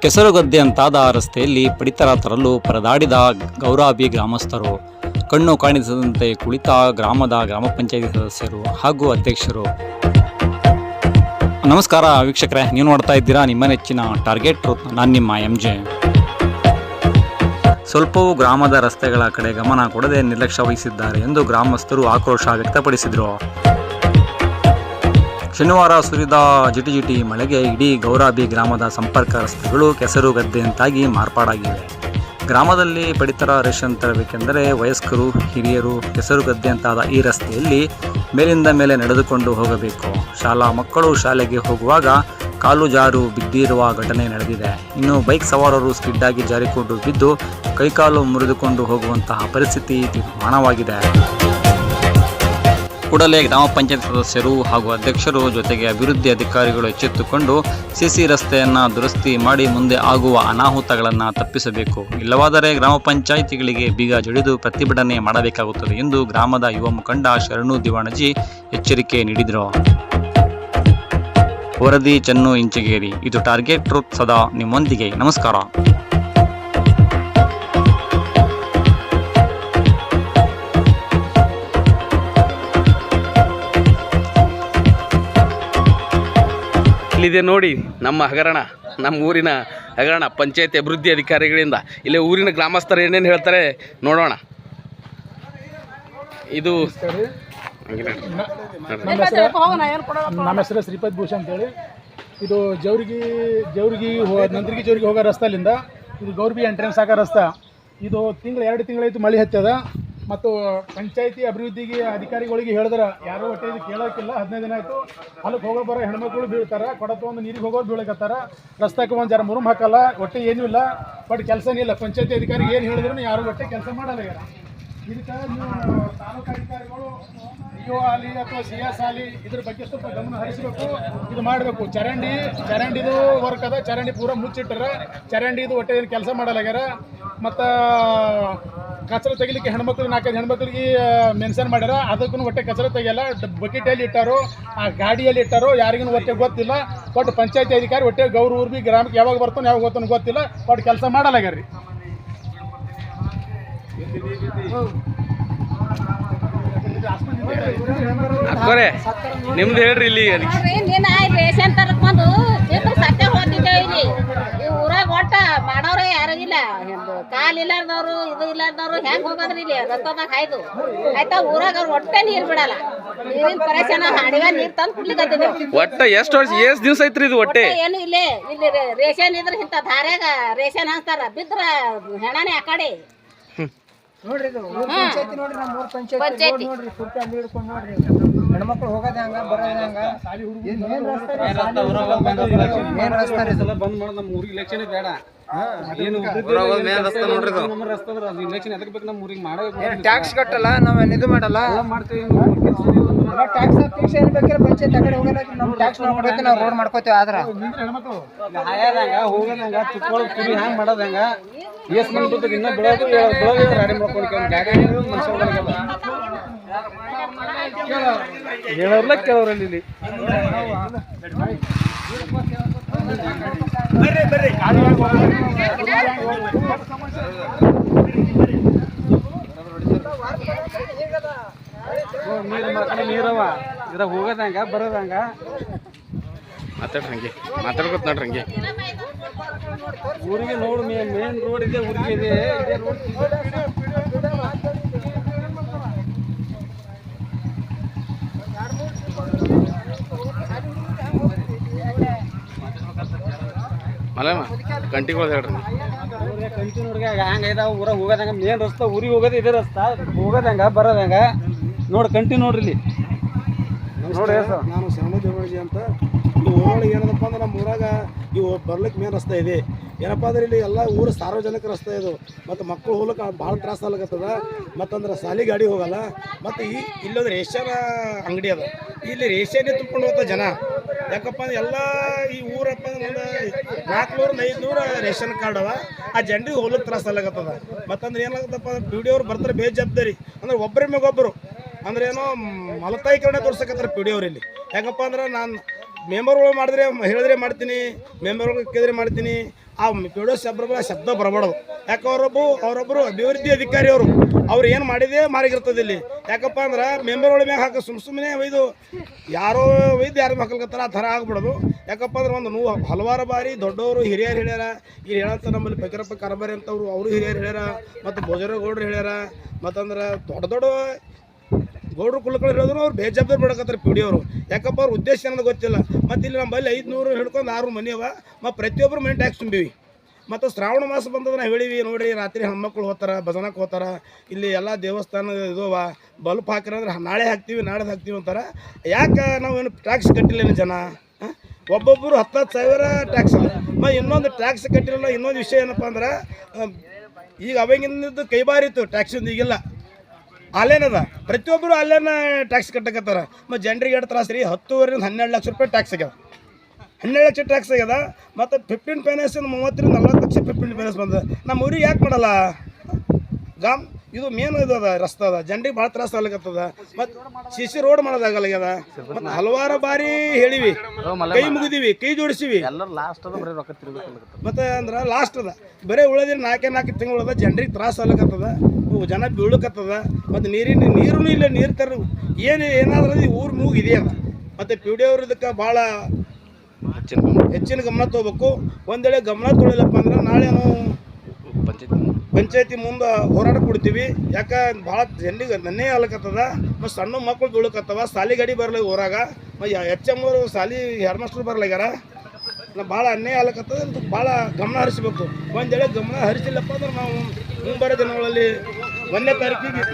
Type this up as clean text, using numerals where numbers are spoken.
ಕೆಸರುಗದ್ದೆಯಂತಾದ ರಸ್ತೆಯಲ್ಲಿ ಪಡಿತರ ತರಲು ಪರದಾಡಿದ ಗೌರಾಬಿ ಗ್ರಾಮಸ್ಥರು. ಕಣ್ಣು ಕಾಣಿಸದಂತೆ ಕುಳಿತ ಗ್ರಾಮ ಪಂಚಾಯಿತಿ ಸದಸ್ಯರು ಹಾಗೂ ಅಧ್ಯಕ್ಷರು. ನಮಸ್ಕಾರ ವೀಕ್ಷಕರೇ, ನೀವು ನೋಡ್ತಾ ಇದ್ದೀರಾ ನಿಮ್ಮ ನೆಚ್ಚಿನ ಟಾರ್ಗೆಟ್ ಟ್ರೂತ್. ನಾನು ನಿಮ್ಮ MJ. ಸ್ವಲ್ಪವೂ ಗ್ರಾಮದ ರಸ್ತೆಗಳ ಕಡೆ ಗಮನ ಕೊಡದೆ ನಿರ್ಲಕ್ಷ್ಯ ವಹಿಸಿದ್ದಾರೆ ಎಂದು ಗ್ರಾಮಸ್ಥರು ಆಕ್ರೋಶ ವ್ಯಕ್ತಪಡಿಸಿದರು. ಶನಿವಾರ ಸುರಿದ ಜಿಟಿಜಿಟಿ ಮಳೆಗೆ ಇಡೀ ಗೌರಾಬಿ ಗ್ರಾಮದ ಸಂಪರ್ಕ ರಸ್ತೆಗಳು ಕೆಸರುಗದ್ದೆಯಂತಾಗಿ ಮಾರ್ಪಾಡಾಗಿವೆ. ಗ್ರಾಮದಲ್ಲಿ ಪಡಿತರ ರೇಷನ್ ತರಬೇಕೆಂದರೆ ವಯಸ್ಕರು, ಹಿರಿಯರು ಕೆಸರುಗದ್ದೆಯಂತಾದ ಈ ರಸ್ತೆಯಲ್ಲಿ ಮೇಲಿಂದ ಮೇಲೆ ನಡೆದುಕೊಂಡು ಹೋಗಬೇಕು. ಶಾಲಾ ಮಕ್ಕಳು ಶಾಲೆಗೆ ಹೋಗುವಾಗ ಕಾಲು ಜಾರು ಬಿದ್ದಿರುವ ಘಟನೆ ನಡೆದಿದೆ. ಇನ್ನು ಬೈಕ್ ಸವಾರರು ಸ್ಕಿಡ್ಡಾಗಿ ಜಾರಿಕೊಂಡು ಬಿದ್ದು ಕೈಕಾಲು ಮುರಿದುಕೊಂಡು ಹೋಗುವಂತಹ ಪರಿಸ್ಥಿತಿ ನಿರ್ಮಾಣವಾಗಿದೆ. ಕೂಡಲೇ ಗ್ರಾಮ ಪಂಚಾಯತ್ ಸದಸ್ಯರು ಹಾಗೂ ಅಧ್ಯಕ್ಷರು ಜೊತೆಗೆ ಅಭಿವೃದ್ಧಿ ಅಧಿಕಾರಿಗಳು ಎಚ್ಚೆತ್ತುಕೊಂಡು ಸಿಸಿ ರಸ್ತೆಯನ್ನು ದುರಸ್ತಿ ಮಾಡಿ ಮುಂದೆ ಆಗುವ ಅನಾಹುತಗಳನ್ನು ತಪ್ಪಿಸಬೇಕು. ಇಲ್ಲವಾದರೆ ಗ್ರಾಮ ಪಂಚಾಯಿತಿಗಳಿಗೆ ಬೀಗ ಜಡಿದು ಪ್ರತಿಭಟನೆ ಮಾಡಬೇಕಾಗುತ್ತದೆ ಎಂದು ಗ್ರಾಮದ ಯುವ ಮುಖಂಡ ಶರಣು ದಿವಾಣಜಿ ಎಚ್ಚರಿಕೆ ನೀಡಿದರು. ವರದಿ ಚನ್ನು ಇಂಚಗೇರಿ. ಇದು ಟಾರ್ಗೆಟ್ ಟ್ರೂತ್, ಸದಾ ನಿಮ್ಮೊಂದಿಗೆ. ನಮಸ್ಕಾರ. ಇಲ್ಲಿದೆ ನೋಡಿ ನಮ್ಮ ಹಗರಣ, ನಮ್ಮ ಊರಿನ ಹಗರಣ. ಪಂಚಾಯತಿ ಅಭಿವೃದ್ಧಿ ಅಧಿಕಾರಿಗಳಿಂದ ಇಲ್ಲಿ ಊರಿನ ಗ್ರಾಮಸ್ಥರು ಏನೇನು ಹೇಳ್ತಾರೆ ನೋಡೋಣ. ಇದು ನಮ್ಮ ಹೆಸರು ಶ್ರೀಪದ್ ಭೂಷಣ್ ಅಂತೇಳಿ. ಇದು ಜೌರಿಗೆ ಹೋಗೋ ರಸ್ತೆಲಿಂದ ಇದು ಗೌರ್ಬಿ ಎಂಟ್ರೆನ್ಸ್ ಆಗೋ ರಸ್ತೆ. ಇದು 2 ತಿಂಗಳಾಯ್ತು ಮಳೆ ಹತ್ತದ. ಮತ್ತು ಪಂಚಾಯತಿ ಅಭಿವೃದ್ಧಿಗೆ ಅಧಿಕಾರಿಗಳಿಗೆ ಹೇಳಿದ್ರೆ ಯಾರೋ ಒಟ್ಟೆ ಇದು ಕೇಳೋಕ್ಕಿಲ್ಲ. 15 ದಿನ ಆಯಿತು. ಹೊಲಕ್ಕೆ ಹೋಗೋ ಬರೋ ಹೆಣ್ಮಕ್ಳು ಬೀಳ್ತಾರೆ, ಕೊಡ ತೊಗೊಂಡು ನೀರಿಗೆ ಹೋಗೋರು ಬೀಳಕತ್ತಾರ. ರಸ್ತೆಗೆ ಒಂದು ಜರ ಮುರುಮ್ ಹಾಕಲ್ಲ, ಒಟ್ಟೆ ಏನೂ ಇಲ್ಲ. ಬಟ್ ಕೆಲಸನೇ ಇಲ್ಲ. ಪಂಚಾಯತಿ ಅಧಿಕಾರಿಗೆ ಏನು ಹೇಳಿದ್ರು ಯಾರು ಒಟ್ಟೆ ಕೆಲಸ ಮಾಡಲ್ಲ. ಇದಕ್ಕೆ ನೀವು ತಾಲೂಕು ಅಧಿಕಾರಿಗಳು EO ಆಗಲಿ ಅಥವಾ CS ಆಗಲಿ ಇದ್ರ ಬಗ್ಗೆ ಸ್ವಲ್ಪ ಗಮನ ಹರಿಸಬೇಕು, ಇದು ಮಾಡಬೇಕು. ಚರಂಡಿದು ವರ್ಕ್ ಅದ. ಚರಂಡಿ ಪೂರ ಮುಚ್ಚಿಟ್ಟಾರ. ಚರಂಡಿದು ಒಟ್ಟೆ ಏನು ಕೆಲಸ ಮಾಡಲಾಗ್ಯಾರ. ಮತ್ತು ಕಚರ ತೆಗಿಲಿಕ್ಕೆ ಹೆಣ್ಮಕ್ಳು 4-5 ಹೆಣ್ಮಕ್ಳಿಗೆ ಮೆನ್ಷನ್ ಮಾಡ್ಯಾರ. ಅದಕ್ಕೂ ಒಟ್ಟೆ ಕಚರ ತೆಗಿಯಲ್ಲ. ಬಕೆಟಲ್ಲಿ ಇಟ್ಟಾರೋ, ಆ ಗಾಡಿಯಲ್ಲಿ ಇಟ್ಟಾರೋ, ಯಾರಿಗೂ ಒಟ್ಟೆ ಗೊತ್ತಿಲ್ಲ. ಒಟ್ಟು ಪಂಚಾಯತಿ ಅಧಿಕಾರಿ ಒಟ್ಟೆ ಊರ್ಬಿ ಗ್ರಾಮಕ್ಕೆ ಯಾವಾಗ ಬರ್ತಾನೆ ಯಾವಾಗ ಗೊತ್ತಾನೋ ಗೊತ್ತಿಲ್ಲ. ಒಟ್ಟು ಕೆಲಸ ಮಾಡಲಾಗ್ಯಾರ್ರಿ. ಅಕ್ಕೋರೆ ನಿಮ್ದು ಹೇಳ್ರಿ. ಇಲ್ಲಿ ರೇಷನ್ ತರಕ್ ಬಂದು ಸತ್ಯ ಹೋಗ್ತಿದ್ದೇವೆ. ಇಲ್ಲಿ ಈ ಊರಾಗ ಒಟ್ಟ ಮಾಡೋರೇ ಯಾರು ಇಲ್ಲ. ಕಾಲ್ ಇಲ್ಲಾರ್ದವ್ರು, ಇದು ಇಲ್ಲಾರ್ದವ್ರು ಹೆಂಗ್ ಹೋಗೋದ್ರಿ? ಇಲ್ಲಿ ರಸ್ತದಾಗ ಹಾಯ್ದು ಆಯ್ತಾ. ಊರಾಗ ಅವ್ರು ಒಟ್ಟೆ ನೀರ್ ಬಿಡಲ್ಲ. ನೀರಿನ ಪರೇಶಾನ ಹಾಡಿವ ನೀರ್ ತಂದು ಕುಡ್ಲಿಕ್ಕೆ ಒಟ್ಟ ಎಷ್ಟು ದಿವಸ ಐತ್ರಿ ಇದು? ಒಟ್ಟೆ ಏನು ಇಲ್ಲಿ ರೇಷನ್ ಇದ್ರ ಇಂಥ ಧಾರ್ಯಾಗ ರೇಷನ್ ಹಾಕ್ತಾರ. ಬಿದ್ರ ಹೆಣನೇ ಆ ಕಡೆ ನೋಡ್ರಿ. ಇದು ಪಂಚಾಯತಿ ನೋಡ್ರಿ, ನಮ್ಮ ಊರ್ ಪಂಚಾಯತಿ ನೋಡ್ರಿ. ಸುತ್ತ ಅಲ್ಲಿ ಹಿಡ್ಕೊಂಡು ನೋಡ್ರಿ, ಹೆಣ್ಮಕ್ಳು ಹೋಗೋದ ಹಂಗ ಬರೋದ ಹಂಗ. ಮೇನ್ ರಸ್ತೆ ಬಂದ್ ಮಾಡೋದು. ನಮ್ಮ ಊರಿಗೆ ಇಲೆಕ್ಷನ್ ಬೇಡ. ಟ್ಯಾಕ್ಸ್ ಕಟ್ಟಲ್ಲ, ನಾವೇನು ಇದು ಮಾಡಲ್ಲ. ಟ್ಯಾಕ್ಸ್ ಏನ್ ಬೇಕಿಲ್ಲ ಪಂಚಾಯತ್ ಆ ಕಡೆ ಹೋಗಲ್ಲ. ನಮ್ಮ ಟ್ಯಾಕ್ಸ್ ನಾವು ಕೊಡ್ಬೇಕು, ನಾವು ರೋಡ್ ಮಾಡ್ಕೋತೇವೆ. ಆದ್ರ ಹೋಗೋದಂಗ ತುಟ್ಕೊಳ್ಳೋದು ಕುರಿ ಹ್ಯಾಂಗ ಮಾಡೋದಂಗ ಎಸ್ ಮಂದಿ ಇನ್ನ ಬೆಳೋದು ರೆಡಿ ಮಾಡ್ಕೊಂಡು ಹೇಳೋರ್ಲ ಕೇಳೋರಲ್ಲಿ. ಇಲ್ಲಿ ನೀರವ ಇದ್ರಾಗ ಹೋಗೋದಂಗ ಬರೋದಂಗ ಮಾತಾಡ್ರಂಗೆ ಮಾತಾಡ್ಕೊತ ನೋಡ್ರಿ. ಹಂಗೆ ಊರಿಗೆ ನೋಡು, ಮೇನ್ ರೋಡ್ ಇದೆ, ಊರಿಗೆ ಇದೆ. ಇದೇ ರೋಡ್ ಮಲ್ಲಮ್ಮ ಕಂಟಿಗಳು ಹೇಳ್ರಿ. ಕಂಟಿ ನೋಡ್ರಿ ಹಂಗ ಇದಾವ. ಊರಾಗ ಹೋಗೋದಂಗ ಮೇನ್ ರಸ್ತೆ, ಊರಿಗೆ ಹೋಗೋದು ಇದೇ ರಸ್ತೆ. ಹೋಗೋದಂಗ ಬರೋದಂಗ ನೋಡಿ. ಕಂಟಿ ನೋಡ್ರಿ ಇಲ್ಲಿ ನೋಡಿ. ನಾನು ಶರಣು ದೇವಣಜಿ ಅಂತ. ಊರೊಳಗೆ ಏನಪ್ಪ ಅಂದ್ರೆ ನಮ್ಮ ಊರಾಗ ಇವು ಬರ್ಲಿಕ್ಕೆ ಮೇನ್ ರಸ್ತೆ ಇದೆ. ಏನಪ್ಪ ಅಂದ್ರೆ ಇಲ್ಲಿ ಎಲ್ಲ ಊರು ಸಾರ್ವಜನಿಕ ರಸ್ತೆ ಇದು. ಮತ್ತು ಮಕ್ಕಳು ಹೋಗ್ಲಿಕ್ಕೆ ಭಾಳ ತ್ರಾಸ ಆಗ್ಲತ್ತದ. ಮತ್ತಂದ್ರೆ ಸಾಲಿ ಗಾಡಿ ಹೋಗಲ್ಲ. ಮತ್ತು ಇಲ್ಲೊಂದು ರೇಷನ್ ಅಂಗಡಿ ಅದ. ಇಲ್ಲಿ ರೇಷನ್ನೇ ತುಂಬ್ಕೊಂಡು ಹೋಗ್ತಾ ಜನ. ಯಾಕಪ್ಪ ಅಂದ್ರೆ ಎಲ್ಲ ಈ ಊರಪ್ಪ ಅಂದ್ರೆ 400-500 ರೇಷನ್ ಕಾರ್ಡ್ ಅವ. ಆ ಜನರಿಗೆ ಹೋಗ್ಲಿಕ್ಕೆ ತ್ರಾಸ ಆಗ್ಲತ್ತದ. ಮತ್ತಂದ್ರೆ ಏನಾಗತ್ತಪ್ಪ, PDO ಅವ್ರು ಬರ್ತಾರೆ ಬೇಜವಾಬ್ದಾರಿ. ಅಂದ್ರೆ ಒಬ್ಬರ ಮ್ಯಾಗೊಬ್ಬರು ಅಂದ್ರೆ ಏನೋ ಮಲತಾಯಿ ಕಡೆ ತೋರ್ಸಕತ್ತಾರೆ PDO ಅವ್ರು ಇಲ್ಲಿ. ಯಾಕಪ್ಪ ಅಂದ್ರೆ ಮೆಂಬರ್ಗಳು ಮಾಡಿದ್ರೆ ಹೇಳಿದ್ರೆ ಮಾಡ್ತೀನಿ, ಮೆಂಬರ್ಗಳು ಕೇಳಿದ್ರೆ ಮಾಡ್ತೀನಿ. ಆ ಪಿಡಿಒ ಶಬ್ದ ಬರಬಾರ್ದು. ಯಾಕೆ ಅವರೊಬ್ಬರು ಅಭಿವೃದ್ಧಿ ಅಧಿಕಾರಿ ಅವ್ರು ಏನು ಮಾಡಿದೆ ಮಾರಿಗಿರ್ತದೆ ಇಲ್ಲಿ. ಯಾಕಪ್ಪ ಅಂದ್ರೆ ಮೆಂಬರ್ಗಳ ಮ್ಯಾಗ ಹಾಕಿ ಸುಮ್ಮನೆ ಒಯ್ದು ಯಾರೋ ಒಯ್ದು ಯಾರು ಮಕ್ಕಳ್ಕತ್ತಾರ ಆ ಥರ ಆಗ್ಬಿಡೋದು. ಯಾಕಪ್ಪ ಅಂದ್ರೆ ಒಂದು ಹಲವಾರು ಬಾರಿ ದೊಡ್ಡವರು ಹಿರಿಯರು ಹೇಳ್ಯಾರ. ಇಲ್ಲಿ ಹೇಳಂತ ನಮ್ಮಲ್ಲಿ ಫಕೀರಪ್ಪ ಕಾರಬಾರಿ ಅಂತವ್ರು ಅವರು ಹಿರಿಯರು ಹೇಳ್ಯಾರ, ಮತ್ತು ಭೋಜರಗೌಡರು ಹೇಳ್ಯಾರ. ಮತ್ತಂದ್ರೆ ದೊಡ್ಡ ಗೌಡ್ರು ಕುಲಗಳು ಹೇಳಿದ್ರು ಅವ್ರು ಬೇಜವಾಬ್ದಾರಿ ಮಾಡಕತ್ತಾರೆ ಪಿಡಿಒ ಅವರು. ಯಾಕಪ್ಪ ಅವ್ರ ಉದ್ದೇಶ ಅನ್ನೋದು ಗೊತ್ತಿಲ್ಲ. ಮತ್ತು ಇಲ್ಲಿ ನಮ್ಮಲ್ಲಿ 500 ಹಿಡ್ಕೊಂಡು 600 ಮನೆ ಅವ. ಮತ್ತು ಪ್ರತಿಯೊಬ್ಬರು ಮನೆ ಟ್ಯಾಕ್ಸ್ ತುಂಬಿವಿ. ಮತ್ತು ಶ್ರಾವಣ ಮಾಸ ಬಂದದ ನಾವು ಹೇಳಿವಿ ನೋಡಿರಿ, ರಾತ್ರಿ ಹೆಣ್ಮಕ್ಳು ಹೋಗ್ತಾರೆ, ಭಜನಕ್ಕೆ ಹೋಗ್ತಾರೆ. ಇಲ್ಲಿ ಎಲ್ಲ ದೇವಸ್ಥಾನ ಇದು ಬಲ್ಪ್ ಹಾಕಿರಂದ್ರೆ ನಾಳೆ ಹಾಕ್ತೀವಿ ನಾಳೆ ಹಾಕ್ತೀವಿ ಅಂತಾರೆ. ಯಾಕೆ ನಾವೇನು ಟ್ಯಾಕ್ಸ್ ಕಟ್ಟಿಲ್ಲ ಜನ? ಒಬ್ಬೊಬ್ಬರು 10,000 ಟ್ಯಾಕ್ಸ್ ಅದ. ಮತ್ತು ಇನ್ನೊಂದು ಟ್ಯಾಕ್ಸ್ ಕಟ್ಟಿರಲ್ಲ. ಇನ್ನೊಂದು ವಿಷಯ ಏನಪ್ಪ ಅಂದ್ರೆ, ಈಗ ಅವಾಗಿಂದ ಕೈಬಾರಿತ್ತು ಟ್ಯಾಕ್ಸಿಂದ, ಈಗಿಲ್ಲ ಅಲ್ಲೇನದ. ಪ್ರತಿಯೊಬ್ಬರು ಅಲ್ಲೇನ ಟ್ಯಾಕ್ಸ್ ಕಟ್ಟಕತ್ತಾರ. ಮತ್ತು ಜನರಿಗೆ ಎರಡು ತ್ರಾಸ ರೀ. 10,000ರಿಂದ 12 ಲಕ್ಷ ರೂಪಾಯಿ ಟ್ಯಾಕ್ಸ್ ಆಗ್ಯದ. 12 ಲಕ್ಷ ಟ್ಯಾಕ್ಸ್ ಆಗ್ಯದ. ಮತ್ತು 15 ಫೈನಾನ್ಸ್ 30ರಿಂದ 40 ಲಕ್ಷ 15 ಫೈನಾನ್ಸ್ ಬಂದ. ನಮ್ಮ ಊರಿಗೆ ಯಾಕೆ ಮಾಡಲ್ಲ? ಇದು ಮೇನ್ ಇದು ಅದ, ರಸ್ತೆ ಅದ, ಜನರಿಗೆ ಭಾಳ ತ್ರಾಸ ಆಗ್ಲಿಕ್ಕತ್ತದ. ಮತ್ತು CC ರೋಡ್ ಮಾಡೋದಾಗಲ್ಲಾಗ್ಯದ. ಮತ್ತು ಹಲವಾರು ಬಾರಿ ಹೇಳಿವಿ, ಕೈ ಮುಗಿದೀವಿ, ಕೈ ಜೋಡಿಸಿವಿ. ಮತ್ತು ಅಂದ್ರೆ ಲಾಸ್ಟ್ ಅದ, ಬರೀ ಉಳಿದಿನ 4 ತಿಂಗಳು ಅದ. ಜನರಿಗೆ ತ್ರಾಸ ಆಗ್ಲಿಕ್ಕತ್ತದ, ಜನ ಬೀಳಕತ್ತದ. ಮತ್ತು ನೀರು ಇಲ್ಲ, ನೀರು ತರ ಏನಾದ್ರೂ ಊರು ಮೂಗಿದೆ ಅದ. ಮತ್ತು ಪಿಡಿಒ ಅವ್ರು ಇದಕ್ಕೆ ಭಾಳ ಹೆಚ್ಚಿನ ಗಮನ ತೊಗೋಬೇಕು. ಒಂದು ವೇಳೆ ಗಮನ ತೊಳಿಲಪ್ಪ ಅಂದ್ರೆ ನಾಳೆ ನಾವು ಪಂಚಾಯತಿ ಮುಂದೆ ಹೋರಾಟ ಕೊಡ್ತೀವಿ. ಯಾಕೆ ಭಾಳ ಜನರಿಗೆ ನನ್ನೇ ಆಗ್ಲಕತ್ತದ. ಮತ್ತು ಸಣ್ಣ ಮಕ್ಕಳು ಬೀಳಕತ್ತವ, ಸಾಲಿ ಗಾಡಿ ಬರಲ್ಲ ಊರಾಗ. HM ಅವರು ಸಾಲಿ ಹೆಡ್ ಮಾಸ್ಟರ್ ಬರಲಾಗ್ಯಾರ. ಭಾಳ ಅನ್ಯಾಯ ಆಗ್ಲಕತ್ತದ. ಭಾಳ ಗಮನ ಹರಿಸಬೇಕು. ಒಂದು ವೇಳೆ ಗಮನ ಹರಿಸಿಲ್ಲಪ್ಪ ಅಂದ್ರೆ ನಾವು ಮುಂಬರೋ ದಿನಗಳಲ್ಲಿ 1ನೇ ತಾರೀಕಿಗೆ